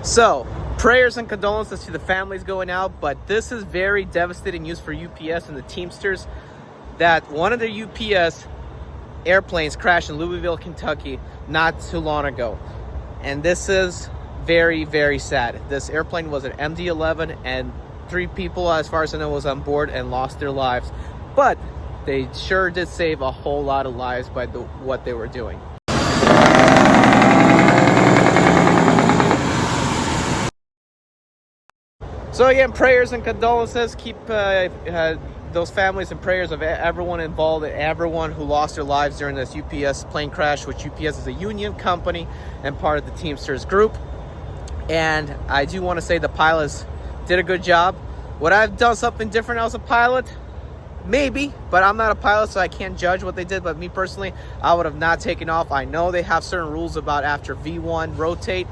So, prayers and condolences to the families going out, but this is very devastating news for UPS and the Teamsters that one of the UPS airplanes crashed in Louisville, Kentucky not too long ago. And this is very, very sad. This airplane was an MD11 and 3 people, as far as I know, was on board and lost their lives. But they sure did save a whole lot of lives by what they were doing. So again, prayers and condolences. Keep those families in prayers of everyone involved and everyone who lost their lives during this UPS plane crash, which UPS is a union company and part of the Teamsters group. And I do want to say the pilots did a good job. Would I have done something different as a pilot? Maybe, but I'm not a pilot, so I can't judge what they did. But me personally, I would have not taken off. I know they have certain rules about after V1 rotate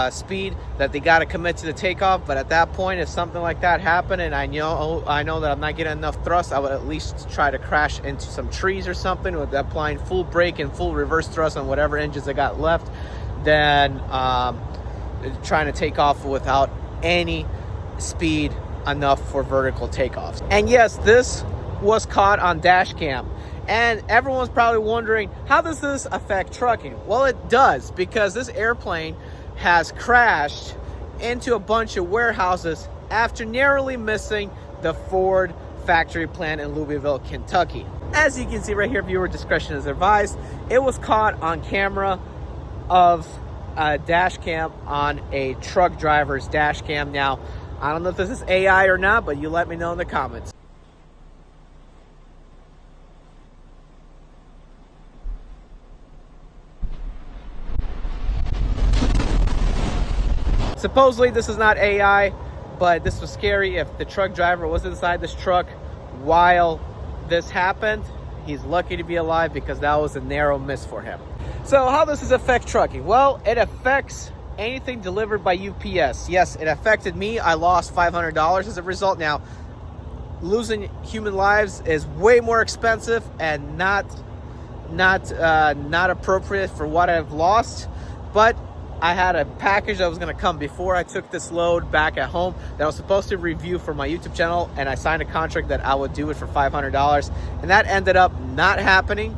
speed that they got to commit to the takeoff, but at that point, if something like that happened and I know that I'm not getting enough thrust, I would at least try to crash into some trees or something with applying full brake and full reverse thrust on whatever engines I got left, than trying to take off without any speed enough for vertical takeoffs. And yes, this was caught on dash cam. And everyone's probably wondering, how does this affect trucking? Well, it does, because this airplane has crashed into a bunch of warehouses after narrowly missing the Ford factory plant in Louisville, Kentucky. As you can see right here, viewer discretion is advised. It was caught on camera of a dash cam on a truck driver's dash cam. Now, I don't know if this is AI or not, but you let me know in the comments. Supposedly this is not AI, but this was scary. If the truck driver was inside this truck while this happened, he's lucky to be alive because that was a narrow miss for him. So how does this affect trucking? Well, it affects anything delivered by UPS. Yes, it affected me. I lost $500 as a result. Now, losing human lives is way more expensive and not appropriate for what I've lost, but I had a package that was going to come before I took this load back at home that I was supposed to review for my YouTube channel, and I signed a contract that I would do it for $500, and that ended up not happening.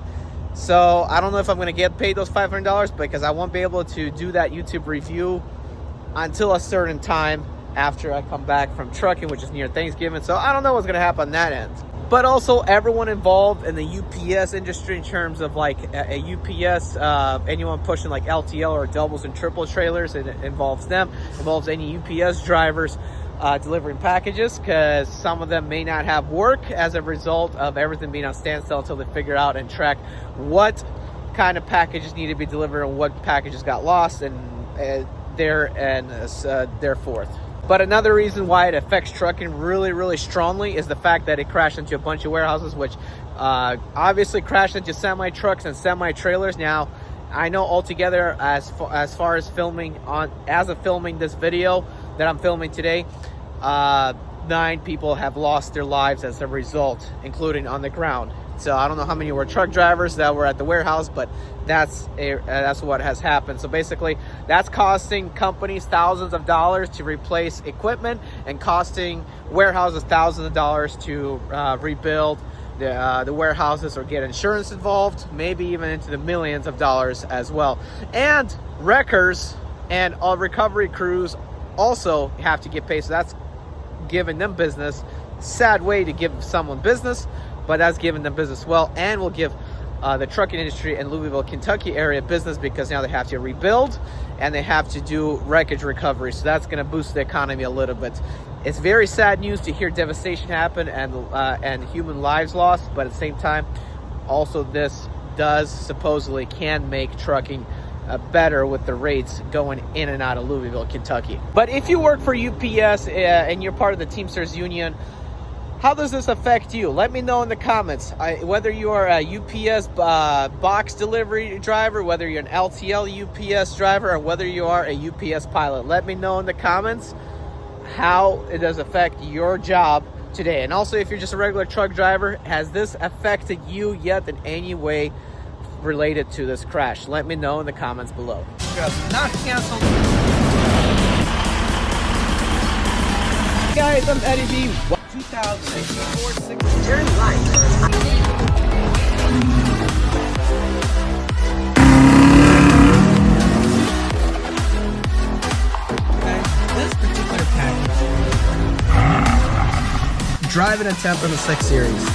So I don't know if I'm going to get paid those $500 because I won't be able to do that YouTube review until a certain time after I come back from trucking, which is near Thanksgiving. So I don't know what's going to happen on that end. But also everyone involved in the UPS industry in terms of like a UPS, anyone pushing like LTL or doubles and triple trailers, it involves them. It involves any UPS drivers delivering packages, because some of them may not have work as a result of everything being on standstill until they figure out and track what kind of packages need to be delivered and what packages got lost and forth. But another reason why it affects trucking really, really strongly is the fact that it crashed into a bunch of warehouses, which obviously crashed into semi-trucks and semi-trailers. Now, I know altogether, as far as filming this video that I'm filming today, 9 people have lost their lives as a result, including on the ground. So I don't know how many were truck drivers that were at the warehouse, but that's what has happened. So basically, that's costing companies thousands of dollars to replace equipment and costing warehouses thousands of dollars to rebuild the warehouses or get insurance involved, maybe even into the millions of dollars as well. And wreckers and recovery crews also have to get paid, so that's giving them business. Sad way to give someone business, but that's giving them business well, and will give the trucking industry in Louisville, Kentucky area business, because now they have to rebuild and they have to do wreckage recovery. So that's going to boost the economy a little bit. It's very sad news to hear devastation happen and human lives lost, but at the same time, also this supposedly can make trucking better with the rates going in and out of Louisville, Kentucky. But if you work for UPS and you're part of the Teamsters Union, how does this affect you? Let me know in the comments. Whether you are a UPS box delivery driver, whether you're an LTL UPS driver, or whether you are a UPS pilot. Let me know in the comments how it does affect your job today. And also, if you're just a regular truck driver, has this affected you yet in any way related to this crash? Let me know in the comments below. Not canceled. guys, I'm Eddie B. 2064 turn right. This particular package, driving attempt on the 6 Series.